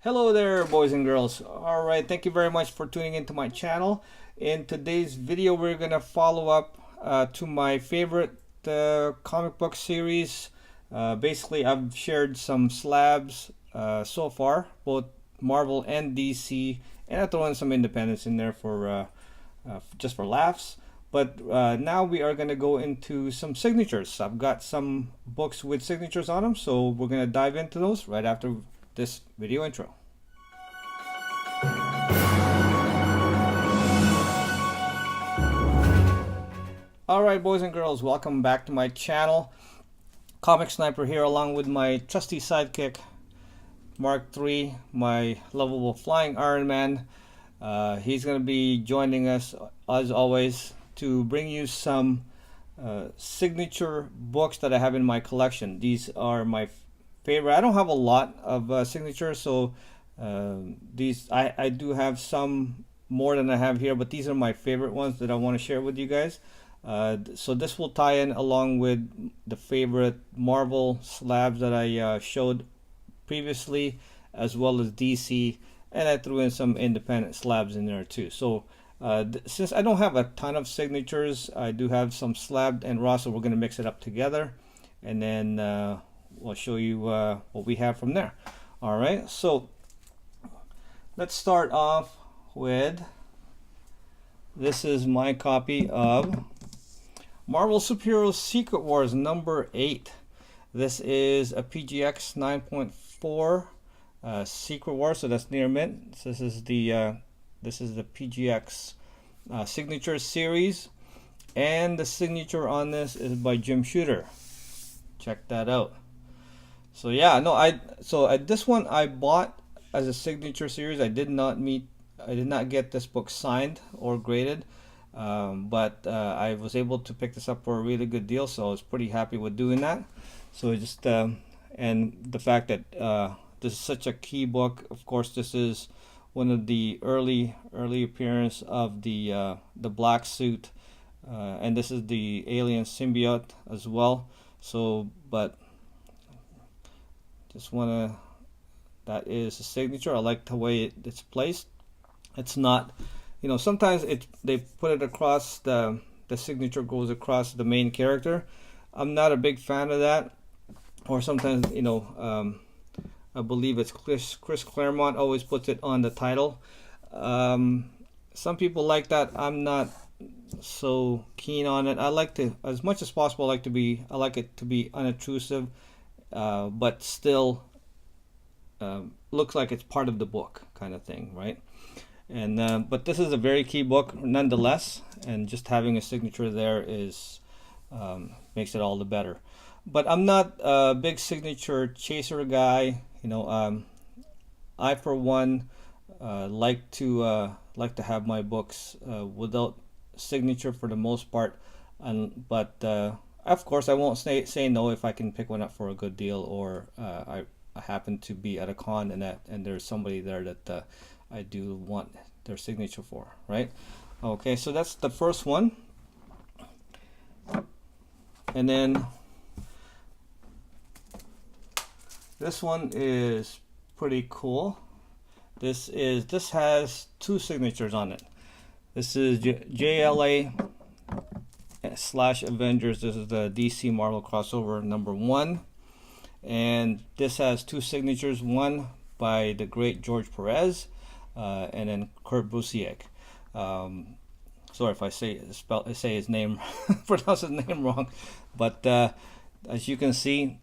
Hello there, boys and girls. All right, thank you very much for tuning into my channel. In today's video, we're gonna follow up to my favorite comic book series. Basically, I've shared some slabs so far, both Marvel and DC, and I throw in some independents in there for just for laughs. But now we are gonna go into some signatures. I've got some books with signatures on them, so we're gonna dive into those right after this video intro. Alright, boys and girls, welcome back to my channel. Comic Sniper here along with my trusty sidekick Mark III, my lovable flying Iron Man. He's going to be joining us as always to bring you some signature books that I have in my collection. These are my favorite. I don't have a lot of signatures, so these I do have some more than I have here, but these are my favorite ones that I want to share with you guys. So this will tie in along with the favorite Marvel slabs that I showed previously, as well as DC, and I threw in some independent slabs in there too. So since I don't have a ton of signatures, I do have some slabbed and raw, so we're going to mix it up together, and then we'll show you what we have from there. All right, so let's start off with, this is my copy of Marvel Superheroes Secret Wars number 8. This is a PGX 9.4 Secret Wars, so that's near mint. So this is the PGX signature series, and the signature on this is by Jim Shooter. Check that out. So yeah, no, this one I bought as a signature series. I did not get this book signed or graded. But I was able to pick this up for a really good deal, so I was pretty happy with doing that. So just and the fact that this is such a key book. Of course, this is one of the early appearance of the black suit, and this is the alien symbiote as well. So, but just wanna, that is a signature. I like the way it's placed. It's not, you know, sometimes they put it across the signature goes across the main character. I'm not a big fan of that. Or sometimes, you know, I believe it's Chris Claremont always puts it on the title. Some people like that. I'm not so keen on it. I like to, as much as possible, I like it to be unobtrusive, but still looks like it's part of the book, kind of thing, right? And but this is a very key book nonetheless, and just having a signature there is makes it all the better. But I'm not a big signature chaser guy. You know, I for one like to have my books without signature for the most part. But of course, I won't say no if I can pick one up for a good deal, or I happen to be at a con and there's somebody there that I do want their signature for, right? Okay, so that's the first one. And then this one is pretty cool. This has two signatures on it. This is JLA Avengers. This is the DC Marvel crossover number 1. And this has two signatures, one by the great George Perez, and then Kurt Busiek. Sorry if I say his name, pronounce his name wrong, but as you can see,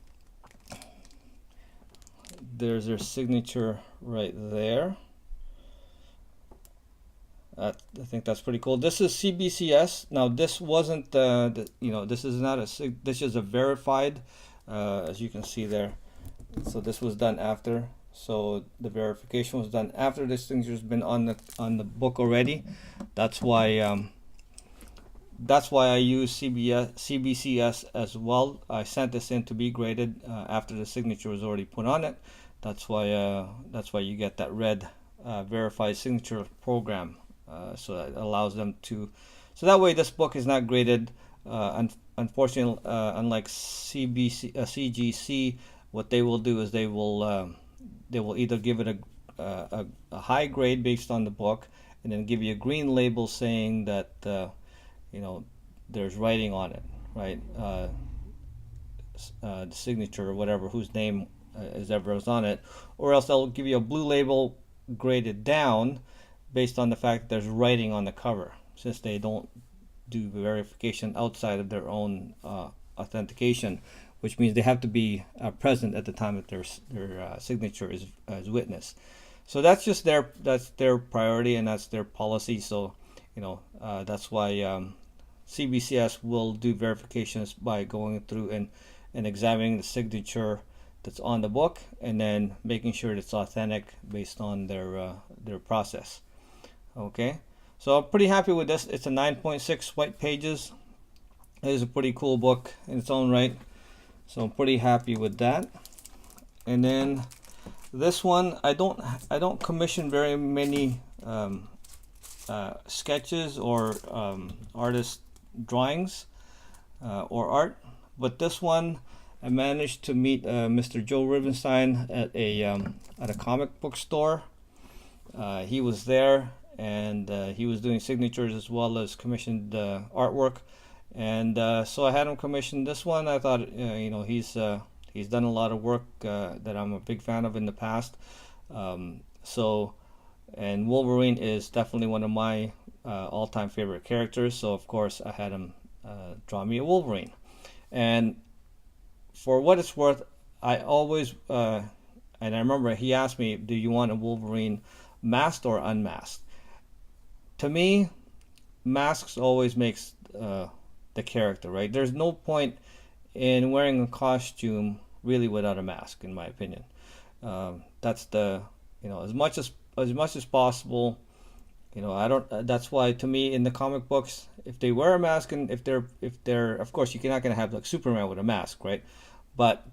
there's their signature right there. I think that's pretty cool. This is CBCS. Now this wasn't this is not a this is a verified, as you can see there. So this was done after. So the verification was done after this signature's been on the book already. That's why I use CBCS as well. I sent this in to be graded after the signature was already put on it. That's why you get that red verified signature program. So that allows them to. So that way this book is not graded. Unfortunately, unlike CGC, what they will do is they will either give it a high grade based on the book, and then give you a green label saying that you know, there's writing on it, right? The signature or whatever, whose name is ever is on it, or else they'll give you a blue label graded down based on the fact that there's writing on the cover, since they don't do verification outside of their own authentication, which means they have to be present at the time that their signature is as witness. So that's just their priority, and that's their policy. So you know, that's why CBCS will do verifications by going through and examining the signature that's on the book, and then making sure it's authentic based on their process. Okay, so I'm pretty happy with this. It's a 9.6 white pages. It is a pretty cool book in its own right, so I'm pretty happy with that. And then this one, I don't commission very many sketches or artist drawings or art, but this one I managed to meet Mr. Joe Rubinstein at a comic book store. He was there, and he was doing signatures as well as commissioned artwork, and so I had him commission this one. I thought you know, he's done a lot of work that I'm a big fan of in the past. So, and Wolverine is definitely one of my all-time favorite characters, so of course I had him draw me a Wolverine. And for what it's worth, I always and I remember he asked me, do you want a Wolverine masked or unmasked? To me, masks always makes the character, right? There's no point in wearing a costume really without a mask, in my opinion. That's the, you know, as much as possible, you know, I don't, that's why to me in the comic books, if they wear a mask, and if they're of course you're not going to have like Superman with a mask, right? But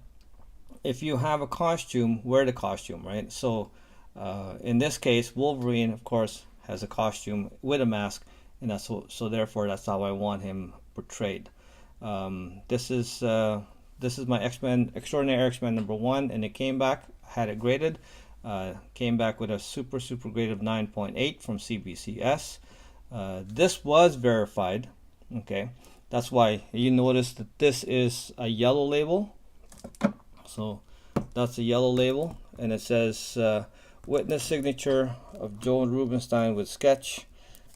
if you have a costume, wear the costume, right? So in this case, Wolverine of course has a costume with a mask, and that's so therefore that's how I want him portrayed. This is my X-Men Extraordinary X-Men #1, and it came back, had it graded, came back with a super grade of 9.8 from CBCS. This was verified. Okay, that's why you notice that this is a yellow label. So that's a yellow label, and it says witness signature of Joe Rubinstein with sketch,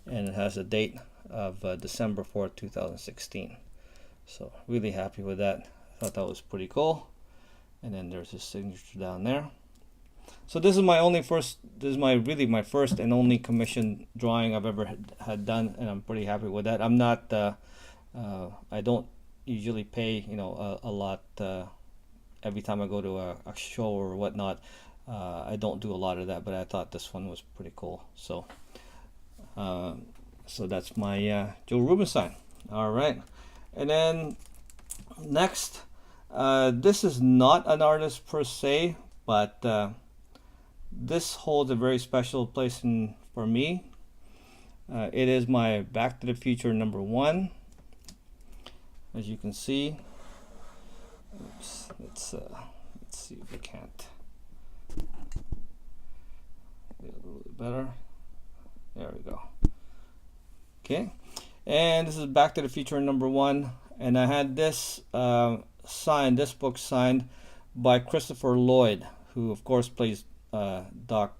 and it has a date of December 4th, 2016. So really happy with that. I thought that was pretty cool. And then there's his signature down there. So this is my really my first and only commissioned drawing I've ever had done, and I'm pretty happy with that. I'm not I don't usually pay, you know, a lot every time I go to a show or whatnot. I don't do a lot of that, but I thought this one was pretty cool. So so that's my Joe Rubinstein. All right, and then next, this is not an artist per se, but this holds a very special place for me. It is my Back to the Future #1. As you can see, oops, let's see if we can't get a little bit better. There we go. Okay, and this is Back to the Future #1, and I had this this book signed by Christopher Loyd, who of course plays Doc.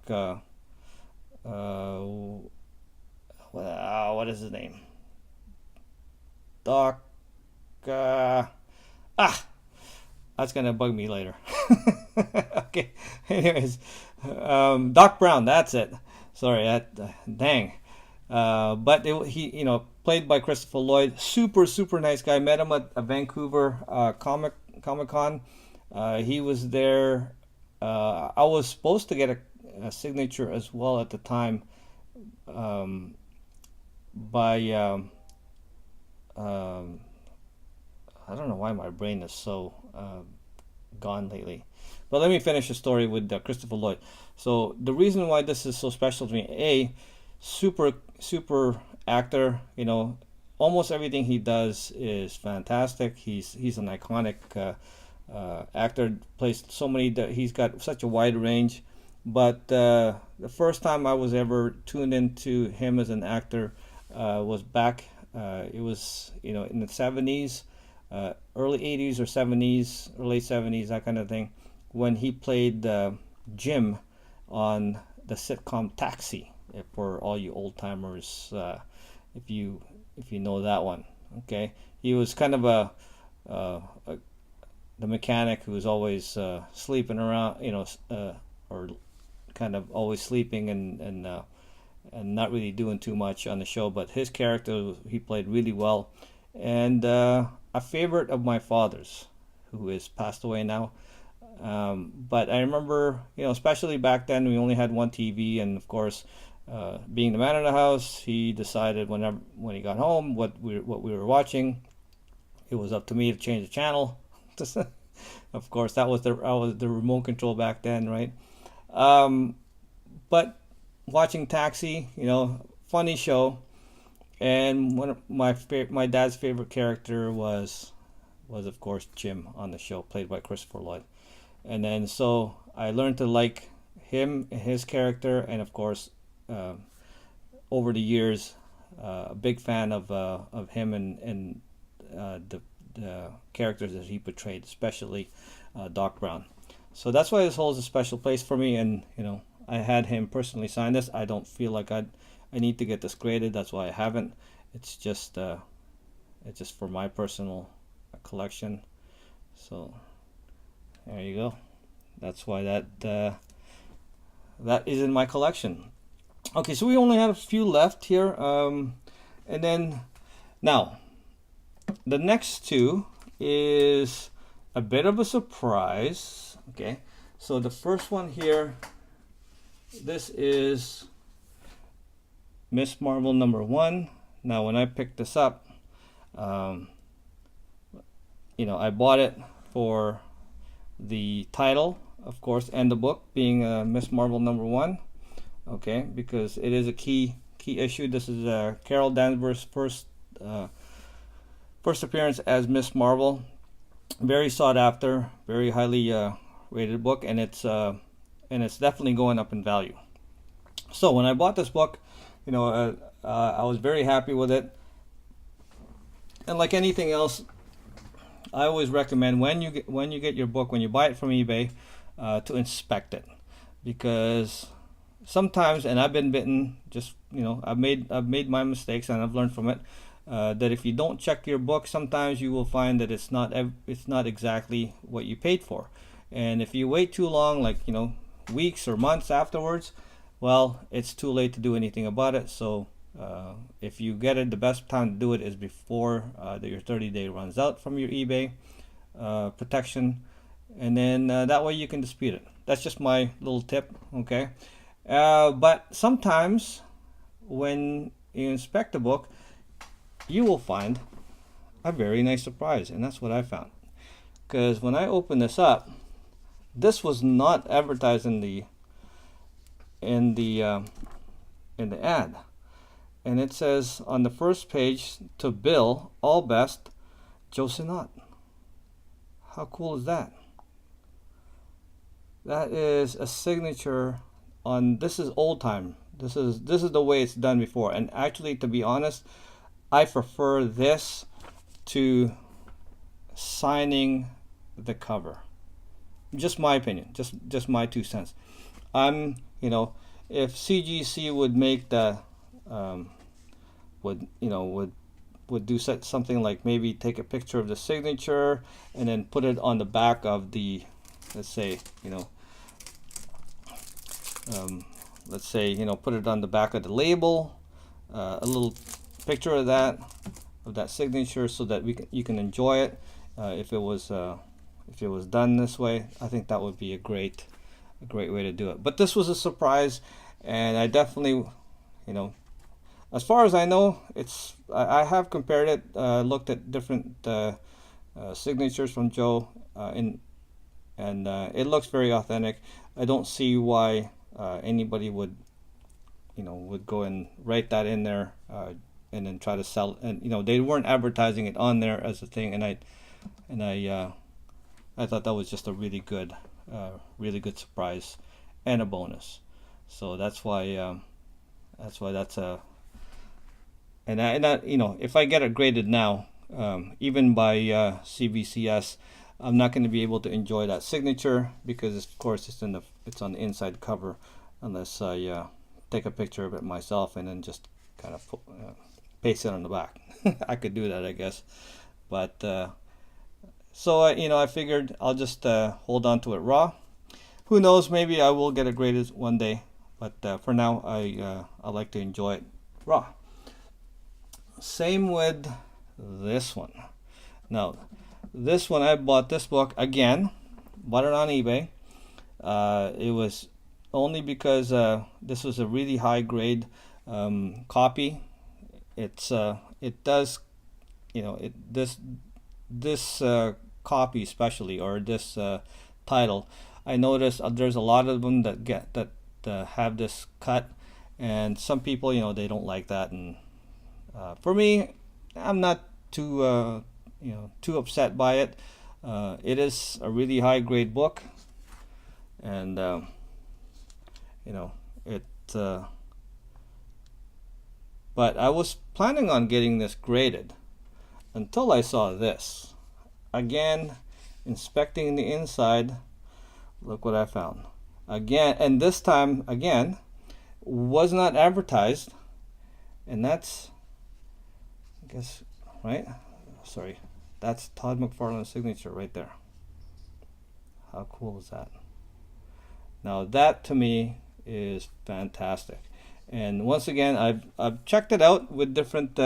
What is his name? Doc. That's gonna bug me later. Okay. Anyways, Doc Brown. That's it. Sorry. Dang. But he, you know, played by Christopher Loyd. Super nice guy. Met him at a Vancouver Comic Con. He was there. I was supposed to get a signature as well at the time, by I don't know why my brain is so gone lately. But let me finish the story with Christopher Loyd. So the reason why this is so special to me, super actor. You know, almost everything he does is fantastic. He's an iconic actor. Plays so many. He's got such a wide range. But the first time I was ever tuned into him as an actor was back. It was in the 70s, early 80s or 70s, or late 70s, that kind of thing, when he played Jim on the sitcom Taxi. For all you old timers, if you know that one, okay, he was kind of the mechanic who was always sleeping around, or kind of always sleeping and not really doing too much on the show. But his character, he played really well, and a favorite of my father's, who is passed away now. But I remember, especially back then, we only had one TV, and of course, being the man of the house, he decided when he got home what we were watching. It was up to me to change the channel. Of course, I was the remote control back then, right? But watching Taxi, funny show, and one of my dad's favorite character was of course Jim on the show, played by Christopher Loyd. And then so I learned to like him, his character, and of course, over the years, a big fan of him and the characters that he portrayed, especially Doc Brown. So that's why this holds a special place for me. And I had him personally sign this. I don't feel like I need to get this graded. That's why I haven't. It's just for my personal collection. So there you go. That's why that is in my collection. Okay, so we only have a few left here, and then now the next two is a bit of a surprise. Okay, so the first one here, this is Miss Marvel #1. Now, when I picked this up, I bought it for the title, of course, and the book being Miss Marvel #1. Okay, because it is a key issue. This is Carol Danvers' first appearance as Miss Marvel. Very sought after, very highly rated book, and it's definitely going up in value. So when I bought this book, I was very happy with it. And like anything else, I always recommend when you get your book, when you buy it from eBay, to inspect it, because sometimes, and I've been bitten, just I've made my mistakes and I've learned from it, that if you don't check your book, sometimes you will find that it's not exactly what you paid for. And if you wait too long, like weeks or months afterwards, well, it's too late to do anything about it. So if you get it, the best time to do it is before your 30-day runs out from your eBay protection, and then that way you can dispute it. That's just my little tip, okay? But sometimes when you inspect a book, you will find a very nice surprise, and that's what I found. Because when I opened this up, this was not advertised in the ad, and it says on the first page, "To Bill, all best, Joe Sinnot." How cool is that? That is a signature on. This is old time. This is the way it's done before. And actually, to be honest, I prefer this to signing the cover. Just my opinion. Just my 2 cents. If CGC would make the would do something like maybe take a picture of the signature and then put it on the back of the, let's say put it on the back of the label, a little picture of that signature, so that you can enjoy it. If it was done this way, I think that would be a great way to do it. But this was a surprise, and I definitely, as far as I know, I have compared it, looked at different signatures from Joe, and it looks very authentic. I don't see why anybody would go and write that in there and then try to sell it. And they weren't advertising it on there as a thing, and I thought that was just a really good surprise. and a bonus. So that's why that's a and if I get it graded now, even by CVCS, I'm not going to be able to enjoy that signature because of course it's on the inside cover, unless I take a picture of it myself and then just kind of paste it on the back. I could do that, I guess, but so I figured I'll just hold on to it raw. Who knows? Maybe I will get it graded one day, but for now I like to enjoy it raw. Same with this one. Now, this one, I bought this book again, bought it on eBay. It was only because this was a really high grade copy. It does, this copy especially, or this title, I noticed there's a lot of them that have this cut, and some people, they don't like that, and for me, I'm not too too upset by it. It is a really high grade book, and it. But I was planning on getting this graded until I saw this. Again, inspecting the inside, look what I found. Again, and this time again, was not advertised, and that's, I guess, right? Sorry, that's Todd McFarlane's signature right there. How cool is that? Now that to me is fantastic. And once again, I've checked it out with different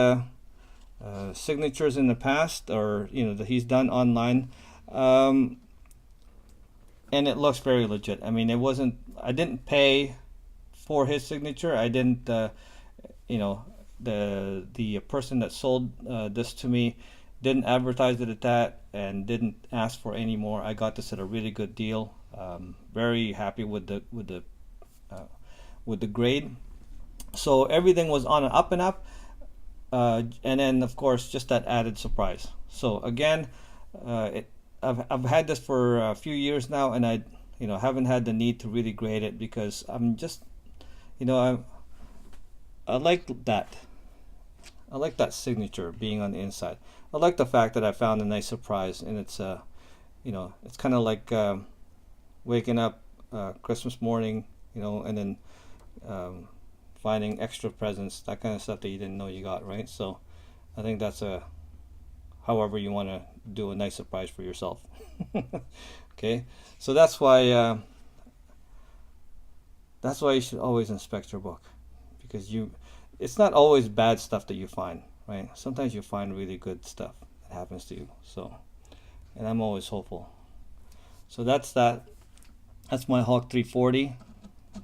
signatures in the past, or that he's done online, and it looks very legit. I mean, I didn't pay for his signature. I didn't, the person that sold this to me didn't advertise it at that, and didn't ask for any more. I got this at a really good deal. Very happy with the grade. So everything was on an up and up, and then of course just that added surprise. So again, I've had this for a few years now, and I haven't had the need to really grade it because I'm just I like that. I like that signature being on the inside. I like the fact that I found a nice surprise, and it's it's kind of like waking up Christmas morning, and then finding extra presents, that kind of stuff that you didn't know you got, right? So I think that's however you want to do a nice surprise for yourself. Okay, so that's why you should always inspect your book, because it's not always bad stuff that you find, right? Sometimes you find really good stuff that happens to you. So, and I'm always hopeful. So that's my Hawk 340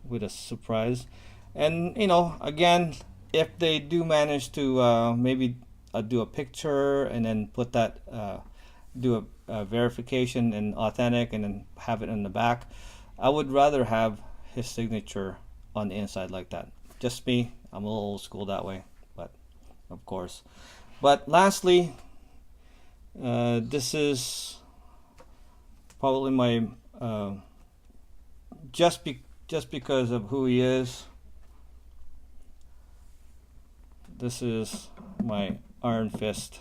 with a surprise. And again, if they do manage to maybe do a picture and then put that do a verification and authentic, and then have it in the back, I would rather have his signature on the inside like that. Just me, I'm a little old school that way, but of course. But lastly, this is probably my just because of who he is. This is my Iron Fist.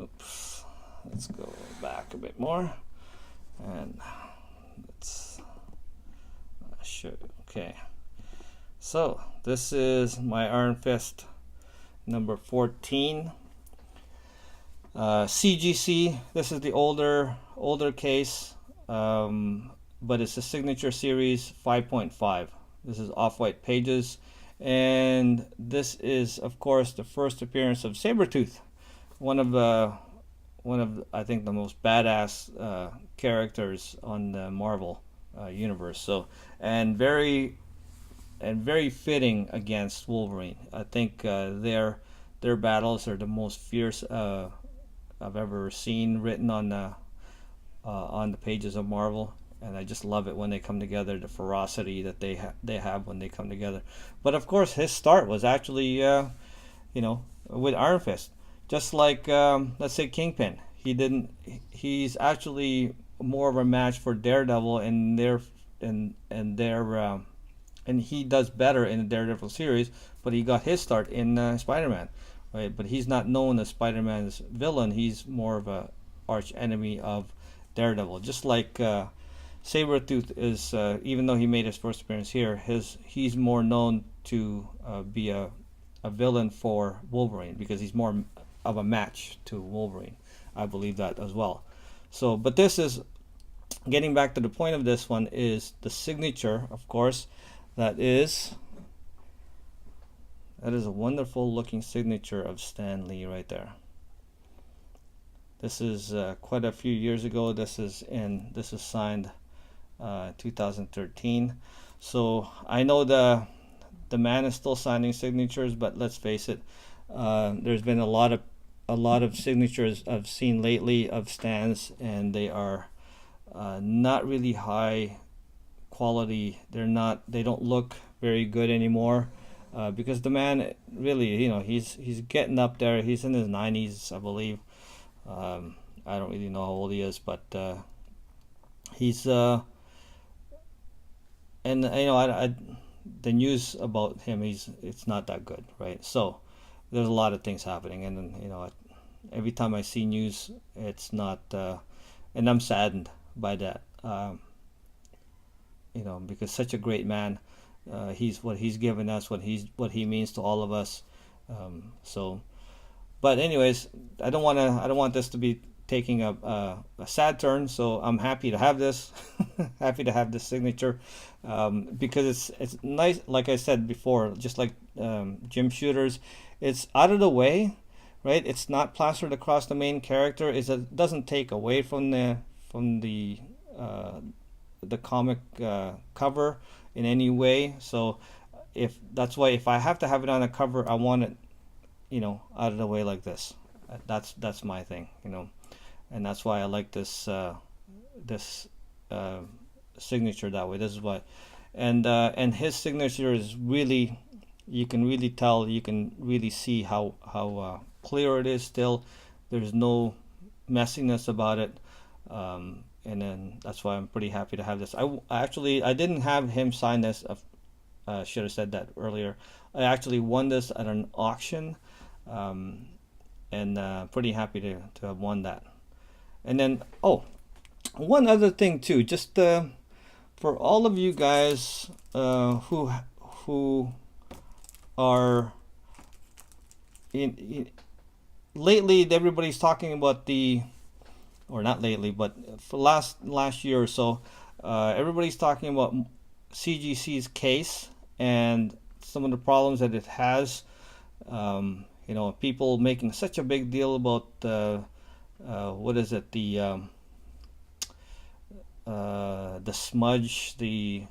Oops. Let's go back a bit more, and let's show you. Okay. So this is my Iron Fist number 14. CGC. This is the older case, but it's a signature series 5.5. This is off-white pages. And this is, of course, the first appearance of Sabretooth, one of I think the most badass characters on the Marvel universe. So and very fitting against Wolverine. I think their battles are the most fierce I've ever seen written on the pages of Marvel. And I just love it when they come together, the ferocity that they have when they come together. But of course, his start was actually, with Iron Fist. Just like, let's say, Kingpin. He's actually more of a match for Daredevil, and and he does better in the Daredevil series, but he got his start in Spider-Man, right? But he's not known as Spider-Man's villain. He's more of a arch enemy of Daredevil, just like Sabretooth is. Even though he made his first appearance here, he's more known to be a villain for Wolverine because he's more of a match to Wolverine. I believe that as well. So, but this is getting back to the point of this one is the signature, of course. That is a wonderful looking signature of Stan Lee right there. This is quite a few years ago. This is signed 2013. So I know the man is still signing signatures, but let's face it, there's been a lot of signatures I've seen lately of Stans, and they are not really high quality. They don't look very good anymore, because the man really, he's getting up there. He's in his 90s, I believe. I don't really know how old he is, but he's and the news about him, it's not that good, right? So there's a lot of things happening, and every time I see news, it's not, and I'm saddened by that. Because such a great man, what he's given us, what he means to all of us. But anyways, I don't want this to be taking a sad turn. So I'm happy to have this, happy to have this signature, because it's nice. Like I said before, just like Jim Shooter's, it's out of the way, right? It's not plastered across the main character. It doesn't take away from the comic cover in any way. So that's why if I have to have it on a cover, I want it, out of the way like this. That's my thing, and that's why I like this signature that way. This is what, and his signature is really, you can really tell, you can really see how clear it is still. There's no messiness about it. And then that's why I'm pretty happy to have this. I didn't have him sign this. Should have said that earlier. I actually won this at an auction, and pretty happy to have won that. And then, one other thing too, just for all of you guys who are lately, everybody's talking about or not lately, but for last year or so, everybody's talking about CGC's case and some of the problems that it has. People making such a big deal about what is it, the smudge, the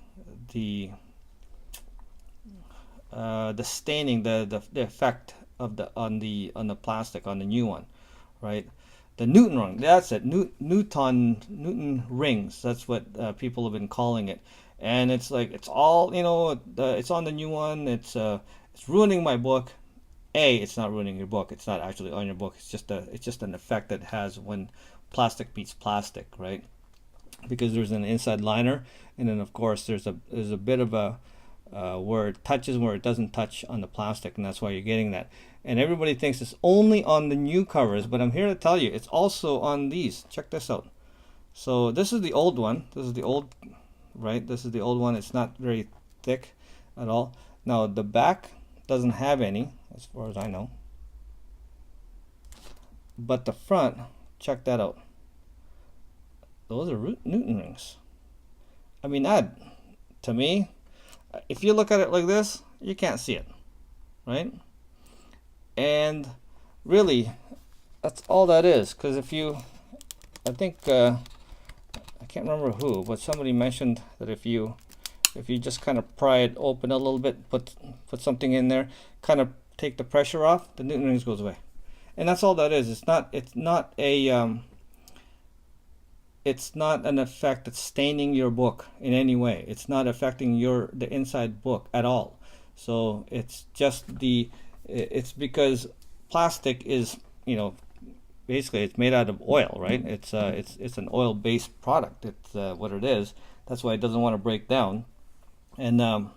staining, the effect of on the plastic on the new one, right? The Newton ring, that's it. Newton rings. That's what people have been calling it, and it's like it's all it's on the new one. It's ruining my book. It's not ruining your book. It's not actually on your book. It's just an effect that it has when plastic meets plastic, right? Because there's an inside liner, and then of course there's a bit of a where it touches where it doesn't touch on the plastic, and that's why you're getting that. And everybody thinks it's only on the new covers, but I'm here to tell you it's also on these. Check this out. So this is the old one. This is the old, right? This is the old one. It's not very thick at all. Now the back doesn't have any, as far as I know. But the front, check that out. Those are Newton rings. I mean, to me, if you look at it like this, you can't see it, right? And really, that's all that is. Because I think I can't remember who, but somebody mentioned that if you just kind of pry it open a little bit, put something in there, kind of take the pressure off, the Newton rings goes away, and that's all that is. It's not an effect that's staining your book in any way. It's not affecting the inside book at all. So it's just it's because plastic is, basically it's made out of oil, right? It's an oil-based product. It's what it is. That's why it doesn't want to break down. And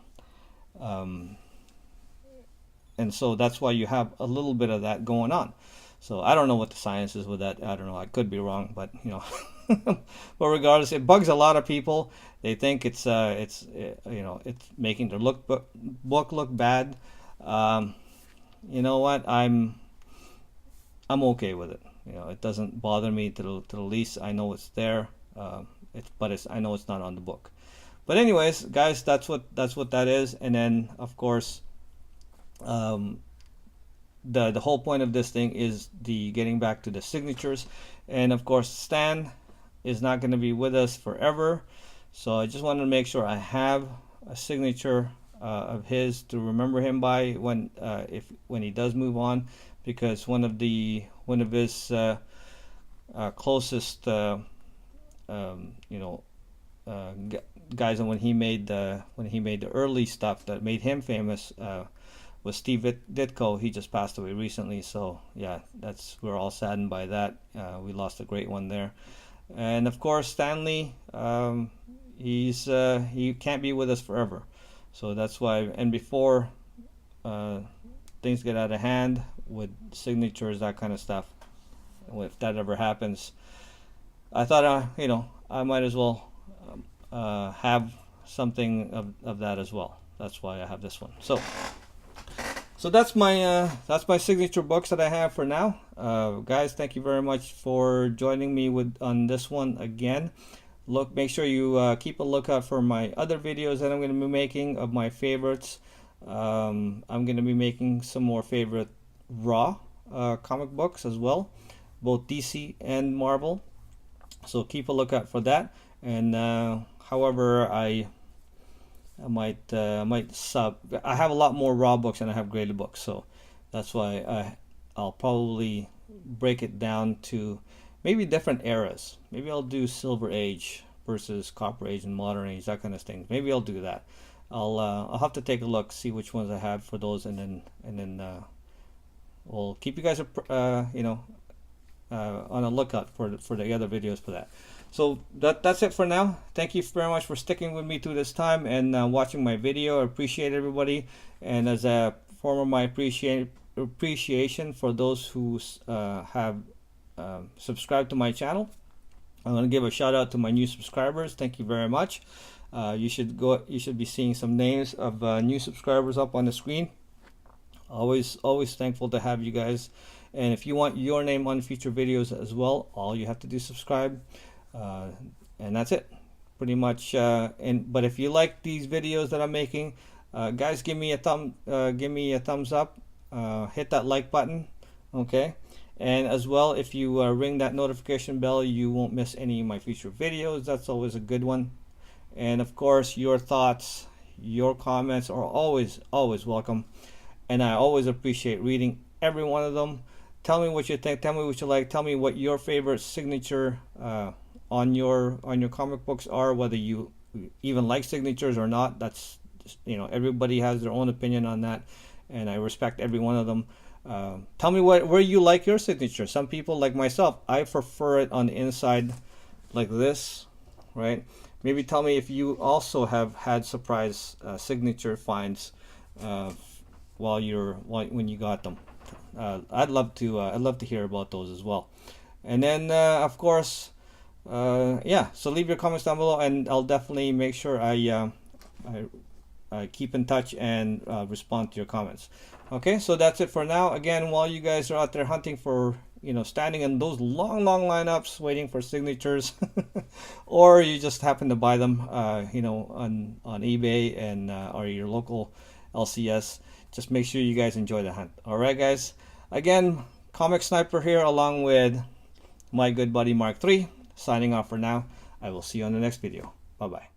so that's why you have a little bit of that going on. So I don't know what the science is with that. I don't know. I could be wrong, but you know. But regardless, it bugs a lot of people. They think it's it's making their book look bad. You know what? I'm okay with it. You know, it doesn't bother me to the least. I know it's there. I know it's not on the book. But anyways, guys, that's what that is. And then of course, the whole point of this thing is the getting back to the signatures. And of course, Stan is not going to be with us forever, so I just wanted to make sure I have a signature of his to remember him by when he does move on, because one of his closest guys, and when he made the early stuff that made him famous was Steve Ditko. He just passed away recently, so yeah, we're all saddened by that. We lost a great one there. And of course, Stanley, he can't be with us forever, so that's why. And before things get out of hand with signatures, that kind of stuff, if that ever happens, I thought I might as well have something of that as well. That's why I have this one. So that's my signature books that I have for now. Guys, thank you very much for joining me on this one again. Make sure you keep a lookout for my other videos that I'm going to be making of my favorites. I'm going to be making some more favorite Raw comic books as well, both DC and Marvel. So keep a lookout for that. And however, I might sub. I have a lot more Raw books than I have graded books, so that's why I'll probably break it down to maybe different eras. Maybe I'll do Silver Age versus Copper Age and Modern Age, that kind of thing. Maybe I'll do that. I'll have to take a look, see which ones I have for those, and then we'll keep you guys on a lookout for the other videos for that. So that's it for now. Thank you very much for sticking with me through this time and watching my video. I appreciate everybody. And as a form of my appreciation for those who have subscribed to my channel, I'm going to give a shout out to my new subscribers. Thank you very much. You should be seeing some names of new subscribers up on the screen. Always thankful to have you guys. And if you want your name on future videos as well, all you have to do is subscribe. And that's it, pretty much. But if you like these videos that I'm making, guys, give me a thumbs up. Hit that like button, okay? And as well, if you ring that notification bell, you won't miss any of my future videos. That's always a good one. And of course, your thoughts, your comments are always welcome, and I always appreciate reading every one of them. Tell me what you think. Tell me what you like. Tell me what your favorite signature on your comic books are, whether you even like signatures or not. That's everybody has their own opinion on that, and I respect every one of them. Tell me where you like your signature. Some people, like myself, I prefer it on the inside like this, right? Maybe tell me if you also have had surprise signature finds when you got them. I'd love to hear about those as well. And then of course, yeah, so leave your comments down below, and I'll definitely make sure I keep in touch and respond to your comments. Okay, so that's it for now. Again, while you guys are out there hunting for, standing in those long lineups waiting for signatures, or you just happen to buy them, on eBay and or your local LCS, just make sure you guys enjoy the hunt. All right, guys. Again, Comic Sniper here, along with my good buddy Mark 3, signing off for now. I will see you on the next video. Bye bye.